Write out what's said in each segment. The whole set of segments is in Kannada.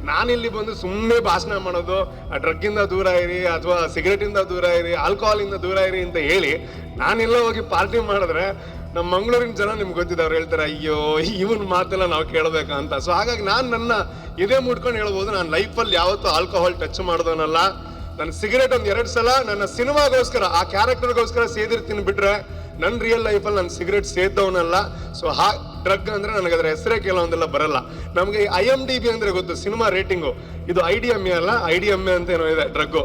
ನಾನಿಲ್ಲಿ ಬಂದು ಸುಮ್ಮನೆ ಭಾಷಣ ಮಾಡೋದು, ಡ್ರಗ್ ಇಂದ ದೂರ ಇರಿ ಅಥವಾ ಸಿಗರೇಟ್ ಇಂದ ದೂರ ಇರಿ, ಆಲ್ಕೋಹಾಲ್ ಇಂದ ದೂರ ಇರಿ ಅಂತ ಹೇಳಿ ನಾನೆಲ್ಲ ಹೋಗಿ ಪಾರ್ಟಿ ಮಾಡಿದ್ರೆ ನಮ್ಮ ಮಂಗಳೂರಿನ ಜನ ನಿಮ್ಗೆ ಗೊತ್ತಿದೆ, ಅವ್ರು ಹೇಳ್ತಾರೆ ಅಯ್ಯೋ ಇವನ್ ಮಾತೆಲ್ಲ ನಾವು ಕೇಳಬೇಕಾ ಅಂತ. ಸೊ ಹಾಗಾಗಿ ನಾನು ನನ್ನ ಇದೇ ಮುಟ್ಕೊಂಡು ಹೇಳ್ಬೋದು, ನಾನು ಲೈಫಲ್ಲಿ ಯಾವತ್ತೂ ಆಲ್ಕೋಹಾಲ್ ಟಚ್ ಮಾಡೋದನ್ನಲ್ಲ. ನಾನು ಸಿಗರೇಟ್ ಒಂದು 2 ಸಲ ನನ್ನ ಸಿನಿಮಾಗೋಸ್ಕರ, ಆ ಕ್ಯಾರೆಕ್ಟರ್ಗೋಸ್ಕರ ಸೇದಿರ್ತೀನಿ ಬಿಟ್ರೆ ನನ್ನ ರಿಯಲ್ ಲೈಫಲ್ಲಿ ನಾನು ಸಿಗರೇಟ್ ಸೇದವನಲ್ಲ. ಸೊ ಡ್ರಗ್ ಅಂದ್ರೆ ನನಗೆ ಅದರ ಹೆಸರೇ ಕೆಲವೊಂದೆಲ್ಲ ಬರಲ್ಲ. ನಮಗೆ IMDb ಅಂದ್ರೆ ಗೊತ್ತು, ಸಿನಿಮಾ ರೇಟಿಂಗು. ಇದು IDMA ಅಲ್ಲ, IDMA ಅಂತ ಏನೋ ಇದೆ ಡ್ರಗ್ಗು,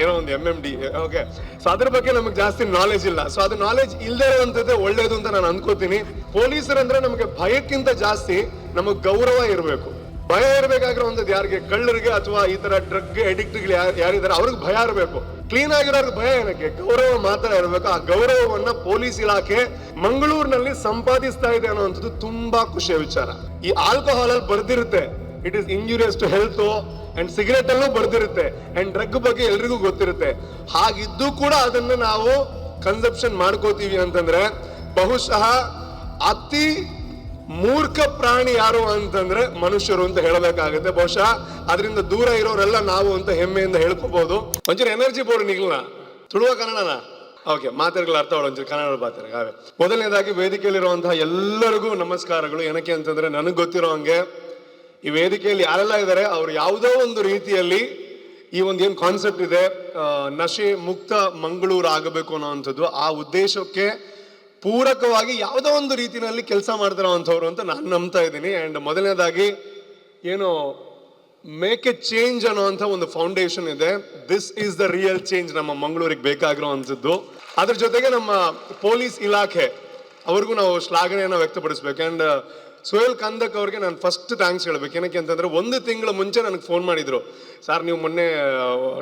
ಏನೋ ಒಂದು MMD. ಓಕೆ, ಸೊ ಅದ್ರ ಬಗ್ಗೆ ನಮಗೆ ಜಾಸ್ತಿ ನಾಲೆಜ್ ಇಲ್ಲ. ಸೊ ಅದು ನಾಲೆಜ್ ಇಲ್ಲದೆ ಇರುವಂತದ್ದೇ ಒಳ್ಳೇದು ಅಂತ ನಾನು ಅನ್ಕೋತೀನಿ. ಪೊಲೀಸರಂದ್ರೆ ನಮಗೆ ಭಯಕ್ಕಿಂತ ಜಾಸ್ತಿ ನಮಗೆ ಗೌರವ ಇರಬೇಕು. ಭಯ ಇರಬೇಕಾಗಿರೋ ಒಂದದ್ದು ಯಾರಿಗೆ, ಕಳ್ಳರಿಗೆ ಅಥವಾ ಈ ತರ ಡ್ರಗ್ ಅಡಿಕ್ಟ್ಗಳು ಯಾರಿದ್ದಾರೆ ಅವ್ರಿಗೆ ಭಯ ಇರಬೇಕು. ಕ್ಲೀನ್ ಆಗಿರೋರ್ಗೆ ಭಯ ಏನಕ್ಕೆ, ಗೌರವ ಮಾತ್ರ ಇರಬೇಕು. ಆ ಗೌರವವನ್ನ ಪೊಲೀಸ್ ಇಲಾಖೆ ಮಂಗಳೂರಿನಲ್ಲಿ ಸಂಪಾದಿಸ್ತಾ ಇದೆ ಅನ್ನೋಂಥದ್ದು ತುಂಬಾ ಖುಷಿಯ ವಿಚಾರ. ಈ ಆಲ್ಕೋಹಾಲ್ ಅಲ್ಲಿ ಬರ್ದಿರುತ್ತೆ it is injurious to health, and cigarette ಅಲ್ಲೂ ಬರ್ದಿರುತ್ತೆ, ಅಂಡ್ ಡ್ರಗ್ ಬಗ್ಗೆ ಎಲ್ರಿಗೂ ಗೊತ್ತಿರುತ್ತೆ. ಹಾಗಿದ್ದು ಕೂಡ ಅದನ್ನ ನಾವು ಕನ್ಸಪ್ಷನ್ ಮಾಡ್ಕೋತೀವಿ ಅಂತಂದ್ರೆ ಬಹುಶಃ ಅತಿ ಮೂರ್ಖ ಪ್ರಾಣಿ ಯಾರು ಅಂತಂದ್ರೆ ಮನುಷ್ಯರು ಅಂತ ಹೇಳಬೇಕಾಗುತ್ತೆ. ಬಹುಶಃ ಅದರಿಂದ ದೂರ ಇರೋರೆಲ್ಲ ನಾವು ಅಂತ ಹೆಮ್ಮೆಯಿಂದ ಹೇಳ್ಕೋಬಹುದು. ಒಂಚೂರು ಎನರ್ಜಿ ಬೋರ್ಡ್ ನಿಗ್ಲ ತುಳುವ ಕನ್ನಡನ ಓಕೆ, ಮಾತಾಡ್ಗಳು ಅರ್ಥ ಅವಳು ಒಂಚೂರು ಕನ್ನಡ ಮಾತಾಡ. ಮೊದಲನೇದಾಗಿ ವೇದಿಕೆಯಲ್ಲಿರುವಂತಹ ಎಲ್ಲರಿಗೂ ನಮಸ್ಕಾರಗಳು. ಏನಕ್ಕೆ ಅಂತಂದ್ರೆ ನನಗೆ ಗೊತ್ತಿರೋ ಹಂಗೆ ಈ ವೇದಿಕೆಯಲ್ಲಿ ಯಾರೆಲ್ಲ ಇದ್ದಾರೆ ಅವ್ರು ಯಾವುದೋ ಒಂದು ರೀತಿಯಲ್ಲಿ ಈ ಒಂದು ಏನ್ ಕಾನ್ಸೆಪ್ಟ್ ಇದೆ, ನಶೆ ಮುಕ್ತ ಮಂಗಳೂರು ಆಗಬೇಕು ಅನ್ನೋವಂಥದ್ದು, ಆ ಉದ್ದೇಶಕ್ಕೆ ಪೂರಕವಾಗಿ ಯಾವುದೋ ಒಂದು ರೀತಿಯಲ್ಲಿ ಕೆಲಸ ಮಾಡ್ತಿರೋವಂಥವ್ರು ಅಂತ ನಾನು ನಂಬ್ತಾ ಇದ್ದೀನಿ. ಅಂಡ್ ಮೊದಲನೇದಾಗಿ ಏನು ಮೇಕ್ ಎ ಚೇಂಜ್ ಅನ್ನೋಂಥ ಒಂದು ಫೌಂಡೇಶನ್ ಇದೆ. This is the real change ನಮ್ಮ ಮಂಗಳೂರಿಗೆ ಬೇಕಾಗಿರುವಂಥದ್ದು. ಅದ್ರ ಜೊತೆಗೆ ನಮ್ಮ ಪೊಲೀಸ್ ಇಲಾಖೆ ಅವ್ರಿಗೂ ನಾವು ಶ್ಲಾಘನೆಯನ್ನು ವ್ಯಕ್ತಪಡಿಸ್ಬೇಕು. ಅಂಡ್ ಸುಹೇಲ್ ಕಂದಕ್ ಅವ್ರಿಗೆ ನಾನು ಫಸ್ಟ್ ಥ್ಯಾಂಕ್ಸ್ ಹೇಳ್ಬೇಕು. ಏನಕ್ಕೆ ಅಂತಂದ್ರೆ 1 ತಿಂಗಳ ಮುಂಚೆ ನನಗೆ ಫೋನ್ ಮಾಡಿದ್ರು, ಸರ್ ನೀವು ಮೊನ್ನೆ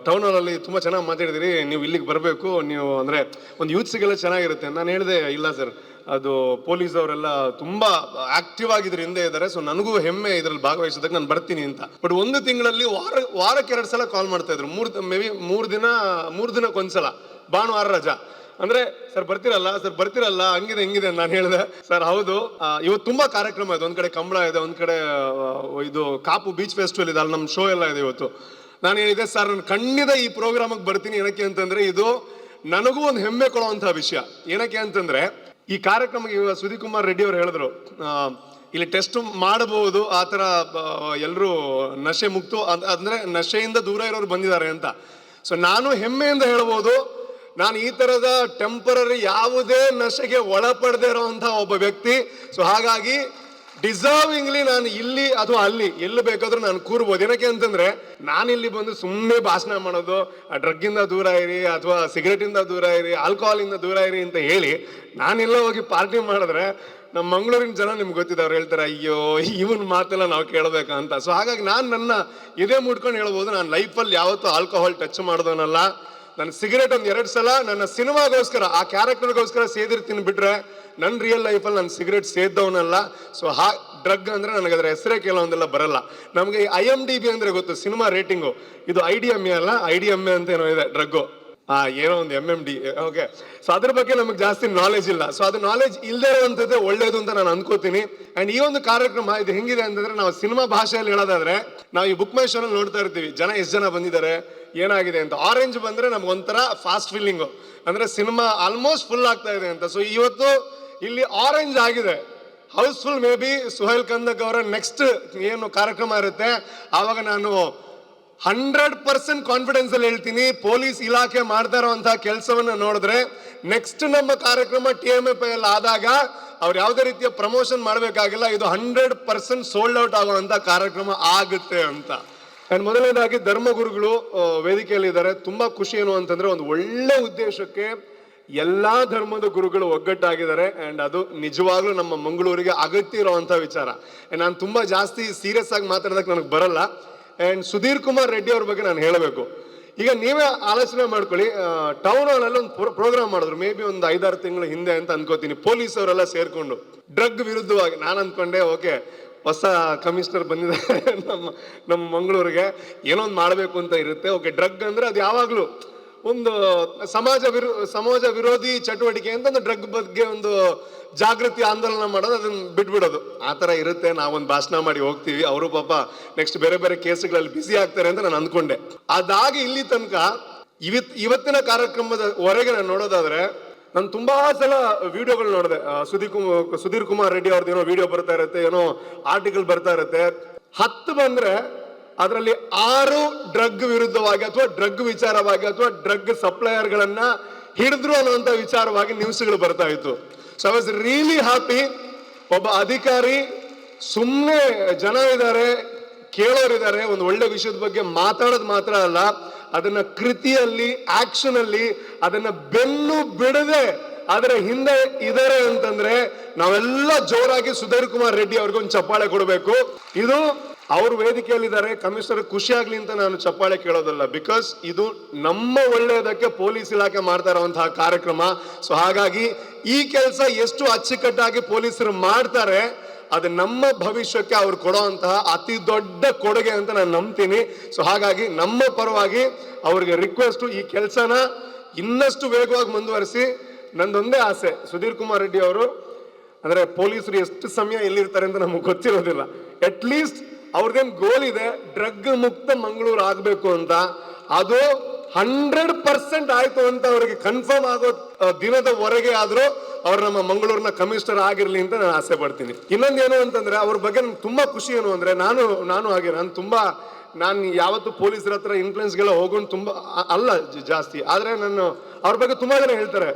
ಟೌನ್ ಹಾಲಲ್ಲಿ ತುಂಬ ಚೆನ್ನಾಗಿ ಮಾತಾಡಿದಿರಿ, ನೀವು ಇಲ್ಲಿಗೆ ಬರಬೇಕು, ನೀವು ಅಂದರೆ ಒಂದು ಯೂತ್ಸಿಗೆಲ್ಲ ಚೆನ್ನಾಗಿರುತ್ತೆ. ನಾನು ಹೇಳಿದೆ ಇಲ್ಲ ಸರ್, ಅದು ಪೊಲೀಸ್ ಅವರೆಲ್ಲ ತುಂಬ ಆಕ್ಟಿವ್ ಆಗಿದ್ರು ಹಿಂದೆ ಇದ್ದಾರೆ, ಸೊ ನನಗೂ ಹೆಮ್ಮೆ ಇದರಲ್ಲಿ ಭಾಗವಹಿಸೋದಕ್ಕೆ ನಾನು ಬರ್ತೀನಿ ಅಂತ. ಬಟ್ 1 ತಿಂಗಳಲ್ಲಿ ವಾರಕ್ಕೆ 2 ಸಲ ಕಾಲ್ ಮಾಡ್ತಾ ಇದ್ರು, ಮೂರು ದಿನಕ್ಕೊಂದ್ಸಲ, ಭಾನುವಾರ ರಜಾ ಅಂದ್ರೆ ಸರ್ ಬರ್ತಿರಲ್ಲ ಹಂಗಿದೆ ಹಿಂಗಿದೆ. ನಾನು ಹೇಳಿದೆ ಸರ್ ಹೌದು, ಇವತ್ತು ತುಂಬಾ ಕಾರ್ಯಕ್ರಮ ಇದೆ, ಒಂದ್ ಕಡೆ ಕಂಬಳ ಇದೆ, ಒಂದ್ ಕಡೆ ಇದು ಕಾಪು ಬೀಚ್ ಫೆಸ್ಟಿವಲ್ ಇದೆ, ಅಲ್ಲಿ ನಮ್ಮ ಶೋ ಎಲ್ಲ ಇದೆ ಇವತ್ತು. ನಾನು ಹೇಳಿದೆ ಸರ್ ನಾನು ಖಂಡಿತ ಈ ಪ್ರೋಗ್ರಾಮಿಗೆ ಬರ್ತೀನಿ. ಏನಕ್ಕೆ ಅಂತಂದ್ರೆ ಇದು ನನಗೂ ಒಂದು ಹೆಮ್ಮೆ ಕೊಡುವಂತಹ ವಿಷಯ. ಏನಕ್ಕೆ ಅಂತಂದ್ರೆ ಈ ಕಾರ್ಯಕ್ರಮಕ್ಕೆ ಇವಾಗ ಸುದೀಪ್ ಕುಮಾರ್ ರೆಡ್ಡಿ ಅವರು ಹೇಳಿದ್ರು, ಇಲ್ಲಿ ಟೆಸ್ಟ್ ಮಾಡಬಹುದು, ಆ ತರ ಎಲ್ಲರೂ ನಶೆ ಮುಕ್ತು ಅಂದ್ರೆ ನಶೆಯಿಂದ ದೂರ ಇರೋರು ಬಂದಿದ್ದಾರೆ ಅಂತ. ಸೊ ನಾನು ಹೆಮ್ಮೆಯಿಂದ ಹೇಳ್ಬೋದು, ನಾನು ಈ ತರದ ಟೆಂಪರರಿ ಯಾವುದೇ ನಶೆಗೆ ಒಳಪಡದೇ ಇರೋಂಥ ಒಬ್ಬ ವ್ಯಕ್ತಿ. ಸೊ ಹಾಗಾಗಿ ಡಿಸರ್ವಿಂಗ್ಲಿ ನಾನು ಇಲ್ಲಿ ಅಥವಾ ಅಲ್ಲಿ ಎಲ್ಲಿ ಬೇಕಾದ್ರೂ ನಾನು ಕೂರ್ಬೋದು. ಏನಕ್ಕೆ ಅಂತಂದ್ರೆ ನಾನಿಲ್ಲಿ ಬಂದು ಸುಮ್ಮನೆ ಭಾಷಣ ಮಾಡೋದು, ಡ್ರಗ್ ಇಂದ ದೂರ ಇರಿ ಅಥವಾ ಸಿಗರೇಟ್ ಇಂದ ದೂರ ಇರಿ, ಆಲ್ಕೋಹಾಲ್ ಇಂದ ದೂರ ಇರಿ ಅಂತ ಹೇಳಿ ನಾನೆಲ್ಲ ಹೋಗಿ ಪಾರ್ಟಿ ಮಾಡಿದ್ರೆ ನಮ್ಮ ಮಂಗಳೂರಿನ ಜನ ನಿಮ್ಗೆ ಗೊತ್ತಿದೆ, ಅವ್ರು ಹೇಳ್ತಾರೆ ಅಯ್ಯೋ ಇವನ್ ಮಾತೆಲ್ಲ ನಾವು ಕೇಳಬೇಕಾ ಅಂತ. ಸೊ ಹಾಗಾಗಿ ನಾನು ನನ್ನ ಇದೇ ಮುಟ್ಕೊಂಡು ಹೇಳ್ಬೋದು, ನಾನು ಲೈಫಲ್ಲಿ ಯಾವತ್ತೂ ಆಲ್ಕೋಹಾಲ್ ಟಚ್ ಮಾಡೋದನ್ನಲ್ಲ. ನಾನು ಸಿಗರೇಟ್ ಒಂದು 2 ಸಲ ನನ್ನ ಸಿನಿಮಾಗೋಸ್ಕರ, ಆ ಕ್ಯಾರೆಕ್ಟರ್ಗೋಸ್ಕರ ಸೇದಿರ್ತೀನಿ ಬಿಟ್ರೆ ನನ್ನ ರಿಯಲ್ ಲೈಫಲ್ಲಿ ನಾನು ಸಿಗರೇಟ್ ಸೇದವನಲ್ಲ. ಸೊ ಡ್ರಗ್ ಅಂದ್ರೆ ನನಗೆ ಅದರ ಹೆಸರೇ ಕೆಲವೊಂದೆಲ್ಲ ಬರಲ್ಲ. ನಮಗೆ IMDb ಅಂದ್ರೆ ಗೊತ್ತು, ಸಿನಿಮಾ ರೇಟಿಂಗು. ಇದು IDMA ಅಲ್ಲ, IDMA ಅಂತ ಏನೋ ಇದೆ ಡ್ರಗ್ಗು, ಏನೋ ಒಂದು MMD. ಓಕೆ, ಸೊ ಅದ್ರ ಬಗ್ಗೆ ನಮಗೆ ಜಾಸ್ತಿ ನಾಲೆಜ್ ಇಲ್ಲ. ಸೊ ಅದು ನಾಲೆಜ್ ಇಲ್ಲದೆ ಇರುವಂಥದ್ದೇ ಒಳ್ಳೇದು ಅಂತ ನಾನು ಅನ್ಕೋತೀನಿ. ಅಂಡ್ ಈ ಒಂದು ಕಾರ್ಯಕ್ರಮ ಇದು ಹೆಂಗಿದೆ ಅಂತಂದ್ರೆ, ನಾವು ಸಿನಿಮಾ ಭಾಷೆಯಲ್ಲಿ ಹೇಳೋದಾದ್ರೆ ನಾವು ಈ ಬುಕ್ ಮೈ ಶೋ ನಲ್ಲಿ ನೋಡ್ತಾ ಇರ್ತೀವಿ ಎಷ್ಟು ಜನ ಬಂದಿದ್ದಾರೆ ಏನಾಗಿದೆ ಅಂತ. ಆರೆಂಜ್ ಬಂದ್ರೆ ನಮ್ಗೆ ಒಂಥರ ಫಾಸ್ಟ್ ಫೀಲಿಂಗು, ಅಂದ್ರೆ ಸಿನಿಮಾ ಆಲ್ಮೋಸ್ಟ್ ಫುಲ್ ಆಗ್ತಾ ಇದೆ ಅಂತ. ಸೊ ಇವತ್ತು ಇಲ್ಲಿ ಆರೆಂಜ್ ಆಗಿದೆ, housefull. Maybe Suhail Kandak ಅವರ ನೆಕ್ಸ್ಟ್ ಏನು ಕಾರ್ಯಕ್ರಮ ಇರುತ್ತೆ ಆವಾಗ ನಾನು 100% ಕಾನ್ಫಿಡೆನ್ಸ್ ಅಲ್ಲಿ ಹೇಳ್ತೀನಿ, ಪೊಲೀಸ್ ಇಲಾಖೆ ಮಾಡ್ತಾ ಇರುವಂತಹ ಕೆಲಸವನ್ನ ನೋಡಿದ್ರೆ ನೆಕ್ಸ್ಟ್ ನಮ್ಮ ಕಾರ್ಯಕ್ರಮ TMFL ಆದಾಗ ಅವ್ರು ಯಾವುದೇ ರೀತಿಯ ಪ್ರಮೋಷನ್ ಮಾಡಬೇಕಾಗಿಲ್ಲ, ಇದು 100% ಸೋಲ್ಡ್ ಔಟ್ ಆಗುವಂತ ಕಾರ್ಯಕ್ರಮ ಆಗುತ್ತೆ ಅಂತ. ಅಂಡ್ ಮೊದಲನೇದಾಗಿ ಧರ್ಮಗುರುಗಳು ವೇದಿಕೆಯಲ್ಲಿ ಇದ್ದಾರೆ. ತುಂಬಾ ಖುಷಿ ಏನು ಅಂತಂದ್ರೆ ಒಂದು ಒಳ್ಳೆ ಉದ್ದೇಶಕ್ಕೆ ಎಲ್ಲಾ ಧರ್ಮದ ಗುರುಗಳು ಒಗ್ಗಟ್ಟಾಗಿದ್ದಾರೆ. ಅಂಡ್ ಅದು ನಿಜವಾಗ್ಲೂ ನಮ್ಮ ಮಂಗಳೂರಿಗೆ ಅಗತ್ಯ ಇರುವಂತಹ ವಿಚಾರ. ನಾನು ತುಂಬಾ ಜಾಸ್ತಿ ಸೀರಿಯಸ್ ಆಗಿ ಮಾತಾಡೋದಕ್ಕೆ ನನಗೆ ಬರಲ್ಲ. ಅಂಡ್ ಸುಧೀರ್ ಕುಮಾರ್ ರೆಡ್ಡಿ ಅವ್ರ ಬಗ್ಗೆ ನಾನು ಹೇಳಬೇಕು. ಈಗ ನೀವೇ ಆಲೋಚನೆ ಮಾಡ್ಕೊಳ್ಳಿ, ಟೌನ್ ಹಾಲ್ ಅಲ್ಲಿ ಒಂದು ಪ್ರೋಗ್ರಾಮ್ ಮಾಡಿದ್ರು, ಮೇ ಬಿ ಒಂದು 5-6 ತಿಂಗಳ ಹಿಂದೆ ಅಂತ ಅನ್ಕೋತೀನಿ, ಪೊಲೀಸ್ ಅವರೆಲ್ಲ ಸೇರ್ಕೊಂಡು ಡ್ರಗ್ ವಿರುದ್ಧವಾಗಿ. ನಾನು ಅನ್ಕೊಂಡೆ ಓಕೆ ಹೊಸ ಕಮಿಷನರ್ ಬಂದಿದ್ದಾರೆ ನಮ್ಮ ಮಂಗಳೂರಿಗೆ, ಏನೋ ಒಂದು ಮಾಡಬೇಕು ಅಂತ ಇರುತ್ತೆ. ಓಕೆ, ಡ್ರಗ್ ಅಂದ್ರೆ ಅದು ಯಾವಾಗ್ಲೂ ಒಂದು ಸಮಾಜ ವಿರೋಧಿ ಚಟುವಟಿಕೆ ಅಂತ ಒಂದು ಡ್ರಗ್ ಬಗ್ಗೆ ಒಂದು ಜಾಗೃತಿ ಆಂದೋಲನ ಮಾಡೋದು, ಅದನ್ನ ಬಿಟ್ಬಿಡೋದು. ಆ ಥರ ಇರುತ್ತೆ. ನಾವೊಂದು ಭಾಷಣ ಮಾಡಿ ಹೋಗ್ತೀವಿ, ಅವರು ಪಾಪ ನೆಕ್ಸ್ಟ್ ಬೇರೆ ಬೇರೆ ಕೇಸ್ಗಳಲ್ಲಿ ಬ್ಯುಸಿ ಆಗ್ತಾರೆ ಅಂತ ನಾನು ಅಂದ್ಕೊಂಡೆ. ಅದಾಗಿ ಇಲ್ಲಿ ತನಕ ಇವತ್ತಿನ ಕಾರ್ಯಕ್ರಮದ ಹೊರಗೆ ನಾನು ನೋಡೋದಾದ್ರೆ, ನಾನು ತುಂಬಾ ಸಲ ವಿಡಿಯೋಗಳು ನೋಡಿದೆ. ಸುಧೀರ್ ಕುಮಾರ್ ರೆಡ್ಡಿ ಅವ್ರದ್ದು ಏನೋ ವಿಡಿಯೋ ಬರ್ತಾ ಇರುತ್ತೆ, ಏನೋ ಆರ್ಟಿಕಲ್ ಬರ್ತಾ ಇರುತ್ತೆ. 10 ಬಂದ್ರೆ ಅದರಲ್ಲಿ 6 ಡ್ರಗ್ ವಿರುದ್ಧವಾಗಿ ಅಥವಾ ಡ್ರಗ್ ವಿಚಾರವಾಗಿ ಅಥವಾ ಡ್ರಗ್ ಸಪ್ಲೈಯರ್ಗಳನ್ನ ಹಿಡಿದ್ರು ಅನ್ನುವಂತ ವಿಚಾರವಾಗಿ ನ್ಯೂಸ್ಗಳು ಬರ್ತಾ ಇತ್ತು. So I was really happy. ಒಬ್ಬ ಅಧಿಕಾರಿ ಸುಮ್ಮನೆ ಜನ ಇದ್ದಾರೆ, ಕೇಳೋರಿದ್ದಾರೆ, ಒಂದು ಒಳ್ಳೆ ವಿಷಯದ ಬಗ್ಗೆ ಮಾತಾಡೋದು ಮಾತ್ರ ಅಲ್ಲ, ಅದನ್ನ ಕೃತಿಯಲ್ಲಿ, ಆಕ್ಷನ್ ಅಲ್ಲಿ ಅದನ್ನ ಬೆನ್ನು ಬಿಡದೆ ಅದರ ಹಿಂದೆ ಇದಾರೆ ಅಂತಂದ್ರೆ ನಾವೆಲ್ಲ ಜೋರಾಗಿ ಸುಧೀರ್ ಕುಮಾರ್ ರೆಡ್ಡಿ ಅವ್ರಿಗೊಂದು ಚಪ್ಪಾಳೆ ಕೊಡಬೇಕು. ಇದು ಅವ್ರ ವೇದಿಕೆಯಲ್ಲಿದ್ದಾರೆ, ಕಮಿಷನರ್ ಖುಷಿ ಆಗ್ಲಿ ಅಂತ ನಾನು ಚಪ್ಪಾಳೆ ಕೇಳೋದಲ್ಲ. ಬಿಕಾಸ್ ಇದು ನಮ್ಮ ಒಳ್ಳೆಯದಕ್ಕೆ ಪೊಲೀಸ್ ಇಲಾಖೆ ಮಾಡ್ತಾ ಇರುವಂತಹ ಕಾರ್ಯಕ್ರಮ. ಸೊ ಹಾಗಾಗಿ ಈ ಕೆಲಸ ಎಷ್ಟು ಅಚ್ಚುಕಟ್ಟಾಗಿ ಪೊಲೀಸರು ಮಾಡ್ತಾರೆ, ಅದು ನಮ್ಮ ಭವಿಷ್ಯಕ್ಕೆ ಅವ್ರು ಕೊಡುವಂತಹ ಅತಿ ದೊಡ್ಡ ಕೊಡುಗೆ ಅಂತ ನಾನು ನಂಬ್ತೀನಿ. ಸೊ ಹಾಗಾಗಿ ನಮ್ಮ ಪರವಾಗಿ ಅವ್ರಿಗೆ ರಿಕ್ವೆಸ್ಟ್, ಈ ಕೆಲಸನ ಇನ್ನಷ್ಟು ವೇಗವಾಗಿ ಮುಂದುವರಿಸಿ. ನಂದೊಂದೇ ಆಸೆ, ಸುಧೀರ್ ಕುಮಾರ್ ರೆಡ್ಡಿ ಅವರು ಅಂದ್ರೆ ಪೊಲೀಸರು ಎಷ್ಟು ಸಮಯ ಎಲ್ಲಿರ್ತಾರೆ ಅಂತ ನಮಗೆ ಗೊತ್ತಿರೋದಿಲ್ಲ. ಅಟ್ ಲೀಸ್ಟ್ ಅವ್ರದ್ದೇನು ಗೋಲ್ ಇದೆ, ಡ್ರಗ್ ಮುಕ್ತ ಮಂಗಳೂರು ಆಗ್ಬೇಕು ಅಂತ. ಅದು 100% ಆಯ್ತು ಅಂತ ಅವ್ರಿಗೆ ಕನ್ಫರ್ಮ್ ಆಗೋ ದಿನದವರೆಗೆ ಆದ್ರೂ ಅವ್ರು ನಮ್ಮ ಮಂಗಳೂರಿನ ಕಮಿಷನರ್ ಆಗಿರ್ಲಿ ಅಂತ ನಾನು ಆಸೆ ಪಡ್ತೀನಿ. ಇನ್ನೊಂದೇನು ಅಂತಂದ್ರೆ ಅವ್ರ ಬಗ್ಗೆ ನನ್ಗೆ ತುಂಬಾ ಖುಷಿ ಏನು ಅಂದ್ರೆ, ನಾನು ಯಾವತ್ತು ಪೊಲೀಸರ ಹತ್ರ ಇನ್ಫ್ಲುಯೆನ್ಸ್ಗೆಲ್ಲ ಹೋಗೋಣ ತುಂಬಾ ಅಲ್ಲ ಜಾಸ್ತಿ, ಆದ್ರೆ ನಾನು ಅವ್ರ ಬಗ್ಗೆ ತುಂಬಾ ಜನ ಹೇಳ್ತಾರೆ,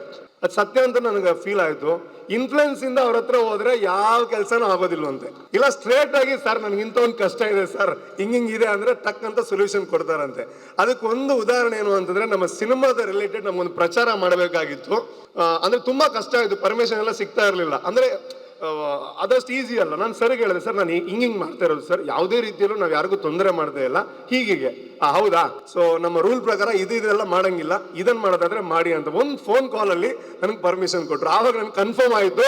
ಅದು ಸತ್ಯ ಅಂತ ನನಗೆ ಫೀಲ್ ಆಯ್ತು. ಇನ್ಫ್ಲುಯೆನ್ಸ್ ಇಂದ ಅವ್ರ ಹತ್ರ ಹೋದ್ರೆ ಯಾವ ಕೆಲಸನೂ ಆಗೋದಿಲ್ವಂತೆ. ಇಲ್ಲ ಸ್ಟ್ರೇಟ್ ಆಗಿ ಸರ್ ನನಗೆ ಇಂಥ ಒಂದು ಕಷ್ಟ ಇದೆ ಸರ್, ಹಿಂಗಿದೆ ಅಂದ್ರೆ ಟಕ್ ಅಂತ ಸೊಲ್ಯೂಷನ್ ಕೊಡ್ತಾರಂತೆ. ಅದಕ್ಕೆ ಒಂದು ಉದಾಹರಣೆ ಏನು ಅಂತಂದ್ರೆ, ನಮ್ಮ ಸಿನಿಮಾದ ರಿಲೇಟೆಡ್ ನಮ್ಗೊಂದು ಪ್ರಚಾರ ಮಾಡಬೇಕಾಗಿತ್ತು. ಅಂದ್ರೆ ತುಂಬಾ ಕಷ್ಟ ಆಯ್ತು, ಪರ್ಮಿಷನ್ ಎಲ್ಲ ಸಿಗ್ತಾ ಇರಲಿಲ್ಲ. ಅಂದ್ರೆ ಅದಷ್ಟು ಈಸಿ ಅಲ್ಲ. ನಾನು ಸರಿಗೆ ಹೇಳಿದೆ, ಸರ್ ನಾನು ಹಿಂಗ್ ಮಾಡ್ತಾ ಇರೋದು ಸರ್, ಯಾವುದೇ ರೀತಿಯಲ್ಲೂ ನಾವು ಯಾರಿಗೂ ತೊಂದರೆ ಮಾಡ್ತಾ ಇಲ್ಲ, ಹೀಗೆ ಹೌದಾ, ಸೊ ನಮ್ಮ ರೂಲ್ ಪ್ರಕಾರ ಇದೆಲ್ಲ ಮಾಡಂಗಿಲ್ಲ, ಇದನ್ನ ಮಾಡೋದಾದ್ರೆ ಮಾಡಿ ಅಂತ ಒಂದು ಫೋನ್ ಕಾಲ್ ಅಲ್ಲಿ ನನಗೆ ಪರ್ಮಿಷನ್ ಕೊಟ್ರು. ಆವಾಗ ನನ್ಗೆ ಕನ್ಫರ್ಮ್ ಆಯ್ತು,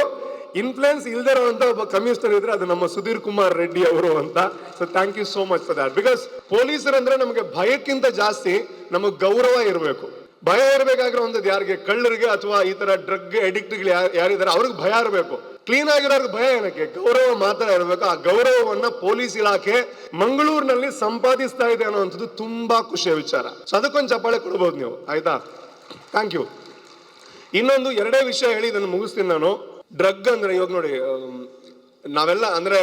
ಇನ್ಫ್ಲುಯೆನ್ಸ್ ಇಲ್ದೇ ಇರುವಂತ ಒಬ್ಬ ಕಮಿಷನರ್ ಇದ್ರೆ ಅದು ನಮ್ಮ ಸುಧೀರ್ ಕುಮಾರ್ ರೆಡ್ಡಿ ಅವರು ಅಂತ. So thank you so much for that. Because ಪೊಲೀಸರಂದ್ರೆ ನಮಗೆ ಭಯಕ್ಕಿಂತ ಜಾಸ್ತಿ ನಮಗೆ ಗೌರವ ಇರಬೇಕು. ಭಯ ಇರಬೇಕಾಗಿರೋ ಒಂದದ್ದು ಯಾರಿಗೆ, ಕಳ್ಳರಿಗೆ ಅಥವಾ ಈ ತರ ಡ್ರಗ್ ಅಡಿಕ್ಟ್ಗಳು ಯಾರಿದ್ದಾರೆ ಅವ್ರಿಗೆ ಭಯ ಇರಬೇಕು. ಕ್ಲೀನ್ ಆಗಿರೋರ್ಗೆ ಭಯ ಏನಕ್ಕೆ, ಗೌರವ ಮಾತ್ರ ಇರಬೇಕು. ಆ ಗೌರವವನ್ನ ಪೊಲೀಸ್ ಇಲಾಖೆ ಮಂಗಳೂರಿನಲ್ಲಿ ಸಂಪಾದಿಸ್ತಾ ಇದೆ ಅನ್ನೋವಂಥದ್ದು ತುಂಬಾ ಖುಷಿಯ ವಿಚಾರ. ಸೊ ಅದಕ್ಕೊಂದು ಚಪ್ಪಾಳೆ ಕೊಡ್ಬೋದು ನೀವು, ಆಯ್ತಾ? Thank you. ಇನ್ನೊಂದು 2 ವಿಷಯ ಹೇಳಿ ಇದನ್ನು ಮುಗಿಸ್ತೀನಿ ನಾನು. ಡ್ರಗ್ ಅಂದ್ರೆ ಇವಾಗ ನೋಡಿ, ನಾವೆಲ್ಲ ಅಂದ್ರೆ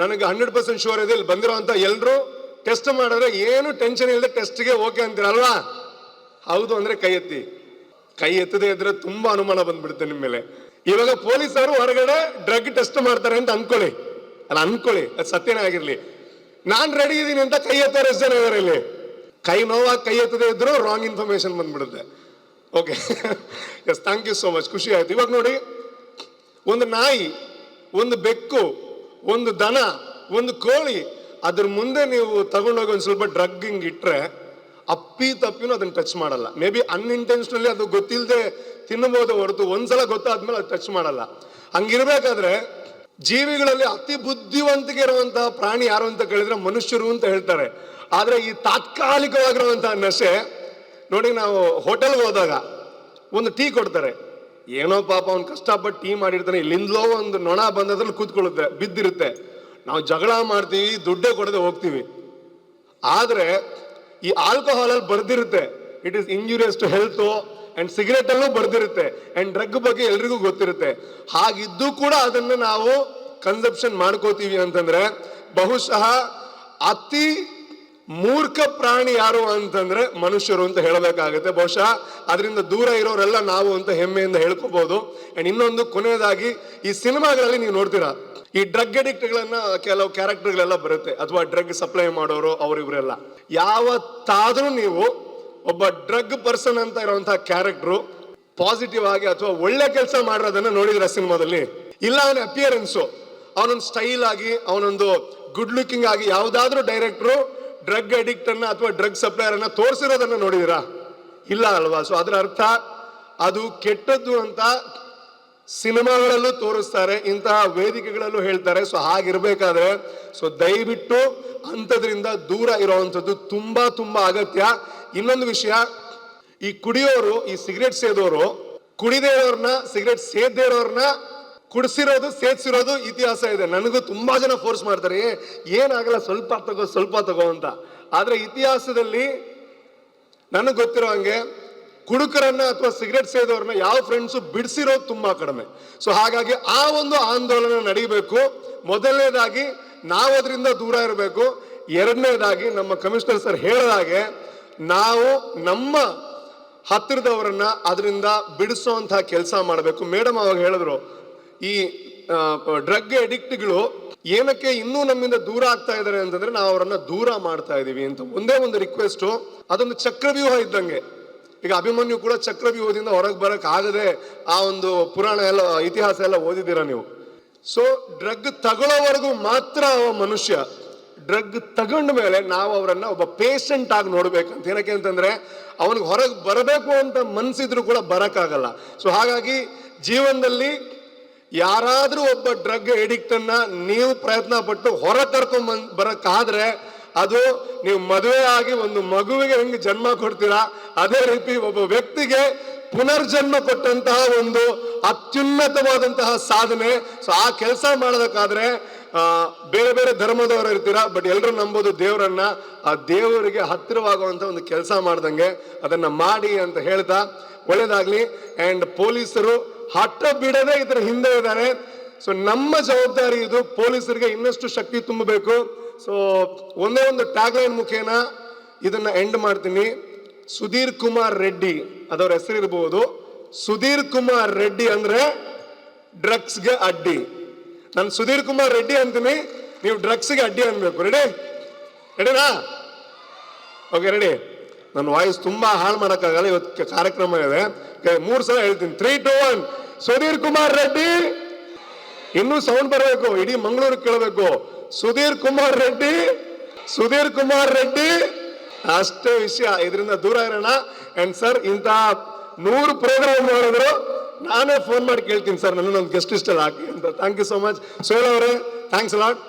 ನನಗೆ 100% ಶೋರ್ ಇದೆ, ಇಲ್ಲಿ ಬಂದಿರೋಂಥ ಎಲ್ರು ಟೆಸ್ಟ್ ಮಾಡಿದ್ರೆ ಏನು ಟೆನ್ಷನ್ ಇಲ್ಲದೆ ಟೆಸ್ಟ್ಗೆ ಓಕೆ ಅಂತೀರಲ್ವಾ? ಹೌದು ಅಂದ್ರೆ ಕೈ ಎತ್ತಿ. ಕೈ ಎತ್ತದೇ ಇದ್ರೆ ತುಂಬಾ ಅನುಮಾನ ಬಂದ್ಬಿಡುತ್ತೆ ನಿಮ್ಮ ಮೇಲೆ. ಇವಾಗ ಪೊಲೀಸರು ಹೊರಗಡೆ ಡ್ರಗ್ ಟೆಸ್ಟ್ ಮಾಡ್ತಾರೆ ಅಂತ ಅನ್ಕೊಳ್ಳಿ, ಅದು ಸತ್ಯನೇ ಆಗಿರ್ಲಿ. ನಾನ್ ರೆಡಿ ಇದೀನಿ ಅಂತ ಕೈ ಎತ್ತಾರೆ ಎಷ್ಟು ಜನ ಇದಾರೆ ಇಲ್ಲಿ? ಕೈ ನೋವಾಗಿ ಕೈ ಎತ್ತದೇ ಇದ್ರು ರಾಂಗ್ ಇನ್ಫಾರ್ಮೇಶನ್ ಬಂದ್ಬಿಡುತ್ತೆ. Okay, yes, thank you so much, ಖುಷಿ ಆಯ್ತು. ಇವಾಗ ನೋಡಿ, ಒಂದು ನಾಯಿ, ಒಂದು ಬೆಕ್ಕು, ಒಂದು ದನ, ಒಂದು ಕೋಳಿ, ಅದ್ರ ಮುಂದೆ ನೀವು ತಗೊಂಡೋಗಿ ಒಂದು ಸ್ವಲ್ಪ ಡ್ರಗ್ ಹಿಂಗ್ ಇಟ್ರೆ ಅಪ್ಪಿ ತಪ್ಪಿನೂ ಅದನ್ನ ಟಚ್ ಮಾಡಲ್ಲ. ಮೇ ಬಿ ಅನ್ಇಂಟೆನ್ಷನಲಿ ಅದು ಗೊತ್ತಿಲ್ಲದೆ ತಿನ್ನಬಹುದು ಹೊರತು ಒಂದ್ಸಲ ಗೊತ್ತಾದ್ಮೇಲೆ ಅದು ಟಚ್ ಮಾಡಲ್ಲ. ಹಂಗಿರ್ಬೇಕಾದ್ರೆ ಜೀವಿಗಳಲ್ಲಿ ಅತಿ ಬುದ್ಧಿವಂತಿಕೆ ಇರುವಂತಹ ಪ್ರಾಣಿ ಯಾರು ಅಂತ ಕೇಳಿದ್ರೆ ಮನುಷ್ಯರು ಅಂತ ಹೇಳ್ತಾರೆ. ಆದ್ರೆ ಈ ತಾತ್ಕಾಲಿಕವಾಗಿರುವಂತಹ ನಶೆ ನೋಡಿ, ನಾವು ಹೋಟೆಲ್ಗೆ ಹೋದಾಗ ಒಂದು ಟೀ ಕೊಡ್ತಾರೆ, ಏನೋ ಪಾಪ ಅವ್ನು ಕಷ್ಟಪಟ್ಟು ಟೀ ಮಾಡಿರ್ತಾನೆ, ಇಲ್ಲಿಂದಲೋ ಒಂದು ನೊಣ ಬಂದದ್ರಲ್ಲಿ ಕೂತ್ಕೊಳ್ಳುತ್ತೆ, ಬಿದ್ದಿರುತ್ತೆ, ನಾವು ಜಗಳ ಮಾಡ್ತೀವಿ, ದುಡ್ಡೇ ಕೊಡದೆ ಹೋಗ್ತೀವಿ. ಆದ್ರೆ ಈ ಆಲ್ಕೋಹಾಲ್ ಅಲ್ಲಿ ಬರ್ದಿರುತ್ತೆ, it is injurious to health, and cigarette ಅಲ್ಲೂ ಬರ್ದಿರುತ್ತೆ, ಅಂಡ್ ಡ್ರಗ್ ಬಗ್ಗೆ ಎಲ್ರಿಗೂ ಗೊತ್ತಿರುತ್ತೆ. ಹಾಗಿದ್ದು ಕೂಡ ಅದನ್ನ ನಾವು ಕನ್ಸಂಪ್ಷನ್ ಮಾಡ್ಕೋತೀವಿ ಅಂತಂದ್ರೆ ಬಹುಶಃ ಅತಿ ಮೂರ್ಖ ಪ್ರಾಣಿ ಯಾರು ಅಂತಂದ್ರೆ ಮನುಷ್ಯರು ಅಂತ ಹೇಳಬೇಕಾಗುತ್ತೆ. ಬಹುಶಃ ಅದರಿಂದ ದೂರ ಇರೋರೆಲ್ಲ ನಾವು ಅಂತ ಹೆಮ್ಮೆಯಿಂದ ಹೇಳ್ಕೋಬಹುದು. ಅಂಡ್ ಇನ್ನೊಂದು ಕೊನೆಯದಾಗಿ, ಈ ಸಿನಿಮಾಗಳಲ್ಲಿ ನೀವು ನೋಡ್ತೀರಾ, ಈ ಡ್ರಗ್ ಅಡಿಕ್ಟ್ಗಳನ್ನ ಕೆಲವು ಕ್ಯಾರೆಕ್ಟರ್ಗಳೆಲ್ಲ ಬರುತ್ತೆ, ಅಥವಾ ಡ್ರಗ್ ಸಪ್ಲೈ ಮಾಡೋರು ಅವರಿವರೆಲ್ಲ. ಯಾವತ್ತಾದ್ರೂ ನೀವು ಒಬ್ಬ ಡ್ರಗ್ ಪರ್ಸನ್ ಅಂತ ಇರುವಂತಹ ಕ್ಯಾರೆಕ್ಟರ್ ಪಾಸಿಟಿವ್ ಆಗಿ ಅಥವಾ ಒಳ್ಳೆ ಕೆಲಸ ಮಾಡಿರೋದನ್ನ ನೋಡಿದ್ರ ಸಿನಿಮಾದಲ್ಲಿ? ಇಲ್ಲ, ಅವನ ಅಪಿಯರೆನ್ಸು, ಅವನೊಂದು ಸ್ಟೈಲ್ ಆಗಿ, ಅವನೊಂದು ಗುಡ್ ಲುಕಿಂಗ್ ಆಗಿ ಯಾವ್ದಾದ್ರು ಡೈರೆಕ್ಟ್ರು ಡ್ರಗ್ ಅಡಿಕ್ಟ್ ಅನ್ನ ಅಥವಾ ಡ್ರಗ್ ಸಪ್ಲೈಯರ್ ಅನ್ನ ತೋರಿಸಿರೋದನ್ನ ನೋಡಿದಿರಾ? ಇಲ್ಲ ಅಲ್ವಾ? ಸೊ ಅದರ ಅರ್ಥ ಅದು ಕೆಟ್ಟದ್ದು ಅಂತ ಸಿನಿಮಾಗಳಲ್ಲೂ ತೋರಿಸ್ತಾರೆ, ಇಂತಹ ವೇದಿಕೆಗಳಲ್ಲೂ ಹೇಳ್ತಾರೆ. ಸೊ ಹಾಗಿರ್ಬೇಕಾದ್ರೆ ದಯವಿಟ್ಟು ಅಂಥದ್ರಿಂದ ದೂರ ಇರುವಂಥದ್ದು ತುಂಬಾ ತುಂಬಾ ಅಗತ್ಯ. ಇನ್ನೊಂದು ವಿಷಯ, ಈ ಕುಡಿಯೋರು, ಈ ಸಿಗರೇಟ್ ಸೇದೋರು, ಕುಡಿದೇ ಇರೋರ್ನ, ಸಿಗರೇಟ್ ಸೇದದೇ ಇರೋರ್ನ ಕುಡಿಸಿರೋದು, ಸೇದ್ಸಿರೋದು ಇತಿಹಾಸ ಇದೆ. ನನಗೂ ತುಂಬಾ ಜನ ಫೋರ್ಸ್ ಮಾಡ್ತಾರೆ, ಏನಾಗಲ್ಲ ಸ್ವಲ್ಪ ತಗೋ ಅಂತ. ಆದ್ರೆ ಇತಿಹಾಸದಲ್ಲಿ ನನಗೆ ಗೊತ್ತಿರೋ ಹಂಗೆ ಕುಡುಕರನ್ನ ಅಥವಾ ಸಿಗರೇಟ್ ಸೇದೋರ್ನ ಯಾವ ಫ್ರೆಂಡ್ಸು ಬಿಡಿಸಿರೋದು ತುಂಬಾ ಕಡಿಮೆ. ಸೊ ಹಾಗಾಗಿ ಆ ಒಂದು ಆಂದೋಲನ ನಡೀಬೇಕು. ಮೊದಲನೇದಾಗಿ ನಾವು ಅದರಿಂದ ದೂರ ಇರಬೇಕು. ಎರಡನೇದಾಗಿ ನಮ್ಮ ಕಮಿಷನರ್ ಸರ್ ಹೇಳಿದಾಗೆ ನಾವು ನಮ್ಮ ಹತ್ತಿರದವರನ್ನ ಅದರಿಂದ ಬಿಡಿಸುವಂತಹ ಕೆಲಸ ಮಾಡಬೇಕು. ಮೇಡಮ್ ಅವಾಗ ಹೇಳಿದ್ರು, ಈ ಡ್ರಗ್ ಅಡಿಕ್ಟ್ಗಳು ಏನಕ್ಕೆ ಇನ್ನೂ ನಮ್ಮಿಂದ ದೂರ ಆಗ್ತಾ ಇದ್ದಾರೆ ಅಂತಂದ್ರೆ ನಾವು ಅವರನ್ನ ದೂರ ಮಾಡ್ತಾ ಇದೀವಿ ಅಂತ. ಒಂದೇ ಒಂದು ರಿಕ್ವೆಸ್ಟ್, ಅದೊಂದು ಚಕ್ರವ್ಯೂಹ ಇದ್ದಂಗೆ. ಈಗ ಅಭಿಮನ್ಯು ಕೂಡ ಚಕ್ರವ್ಯೂಹದಿಂದ ಹೊರಗೆ ಬರಕ್ ಆಗದೆ ಆ ಒಂದು ಪುರಾಣ ಎಲ್ಲ, ಇತಿಹಾಸ ಎಲ್ಲ ಓದಿದ್ದೀರಾ ನೀವು. ಸೊ ಡ್ರಗ್ ತಗೊಳ್ಳೋವರೆಗೂ ಮಾತ್ರ ಅವ ಮನುಷ್ಯ. ಡ್ರಗ್ ತಗೊಂಡ ಮೇಲೆ ನಾವು ಅವರನ್ನ ಒಬ್ಬ ಪೇಷಂಟ್ ಆಗಿ ನೋಡ್ಬೇಕಂತ. ಏನಕ್ಕೆ ಅಂತಂದ್ರೆ ಅವನಿಗೆ ಹೊರಗೆ ಬರಬೇಕು ಅಂತ ಮನ್ಸಿದ್ರು ಕೂಡ ಬರಕ್ಕಾಗಲ್ಲ. ಸೊ ಹಾಗಾಗಿ ಜೀವನದಲ್ಲಿ ಯಾರಾದ್ರೂ ಒಬ್ಬ ಡ್ರಗ್ ಎಡಿಕ್ಟ್ ಅನ್ನ ನೀವು ಪ್ರಯತ್ನ ಪಟ್ಟು ಹೊರ ಕರ್ಕೊಂಡ್ ಬರಕ್ಕಾದ್ರೆ ಅದು ನೀವು ಮದುವೆ ಆಗಿ ಒಂದು ಮಗುವಿಗೆ ಹೆಂಗೆ ಜನ್ಮ ಕೊಡ್ತೀರಾ ಅದೇ ರೀತಿ ಒಬ್ಬ ವ್ಯಕ್ತಿಗೆ ಪುನರ್ಜನ್ಮ ಕೊಟ್ಟಂತಹ ಒಂದು ಅತ್ಯುನ್ನತವಾದಂತಹ ಸಾಧನೆ. ಸೊ ಆ ಕೆಲಸ ಮಾಡೋದಕ್ಕಾದ್ರೆ ಬೇರೆ ಬೇರೆ ಧರ್ಮದವರು ಇರ್ತೀರಾ, ಬಟ್ ಎಲ್ಲರೂ ನಂಬೋದು ದೇವರನ್ನ. ಆ ದೇವರಿಗೆ ಹತ್ತಿರವಾಗುವಂತ ಒಂದು ಕೆಲಸ ಮಾಡ್ದಂಗೆ ಅದನ್ನ ಮಾಡಿ ಅಂತ ಹೇಳ್ತಾ ಒಳ್ಳೇದಾಗ್ಲಿ. ಅಂಡ್ ಪೊಲೀಸರು ಹಠ ಬಿಡದೆ ಇದರ ಹಿಂದೆ ಇದ್ದಾರೆ. ಸೊ ನಮ್ಮ ಜವಾಬ್ದಾರಿ ಇದು, ಪೊಲೀಸರಿಗೆ ಇನ್ನಷ್ಟು ಶಕ್ತಿ ತುಂಬಬೇಕು. ಸೊ ಒಂದೇ ಒಂದು ಟ್ಯಾಗ್ ಲೈನ್ ಮುಖೇನ ಇದನ್ನ ಎಂಡ್ ಮಾಡ್ತೀನಿ. ಸುಧೀರ್ ಕುಮಾರ್ ರೆಡ್ಡಿ ಅದವ್ರ ಹೆಸರಿರ್ಬೋದು. ಸುಧೀರ್ ಕುಮಾರ್ ರೆಡ್ಡಿ ಅಂದ್ರೆ ಡ್ರಗ್ಸ್ಗೆ ಅಡ್ಡಿ. ನಾನು ಸುಧೀರ್ ಕುಮಾರ್ ರೆಡ್ಡಿ ಅಂತೀನಿ, ನೀವು ಡ್ರಗ್ಸ್ಗೆ ಅಡ್ಡಿ ಅನ್ಬೇಕು. ರೆಡಿನಾ? Okay, ready. ನನ್ನ ವಾಯ್ಸ್ ತುಂಬಾ ಹಾಳು ಮಾಡಕ್ಕಾಗಲ್ಲ, ಇವತ್ತು ಕಾರ್ಯಕ್ರಮ ಇದೆ. 3 ಸಲ ಹೇಳ್ತೀನಿ. 3, 2, 1. ಸುಧೀರ್ ಕುಮಾರ್ ರೆಡ್ಡಿ. ಇನ್ನೂ ಸೌಂಡ್ ಬರಬೇಕು, ಇಡೀ ಮಂಗಳೂರು ಕೇಳಬೇಕು. ಸುಧೀರ್ ಕುಮಾರ್ ರೆಡ್ಡಿ, ಸುಧೀರ್ ಕುಮಾರ್ ರೆಡ್ಡಿ. ಅಷ್ಟೇ ವಿಷಯ, ಇದರಿಂದ ದೂರ ಇರೋಣ. ಅಂಡ್ ಸರ್, ಇಂಥ 100 ಪ್ರೋಗ್ರಾಮ್ ಮಾಡಿದ್ರು ನಾನೇ ಫೋನ್ ಮಾಡಿ ಕೇಳ್ತೀನಿ, ಸರ್ ನನ್ನ ಗೆಸ್ಟ್ ಲಿಸ್ಟ್ ಅಲ್ಲಿ ಹಾಕಿ ಅಂತ. Thank you so much. Sohail ಅವರೇ, ಥ್ಯಾಂಕ್ಸ್ ಅ ಲಾಟ್.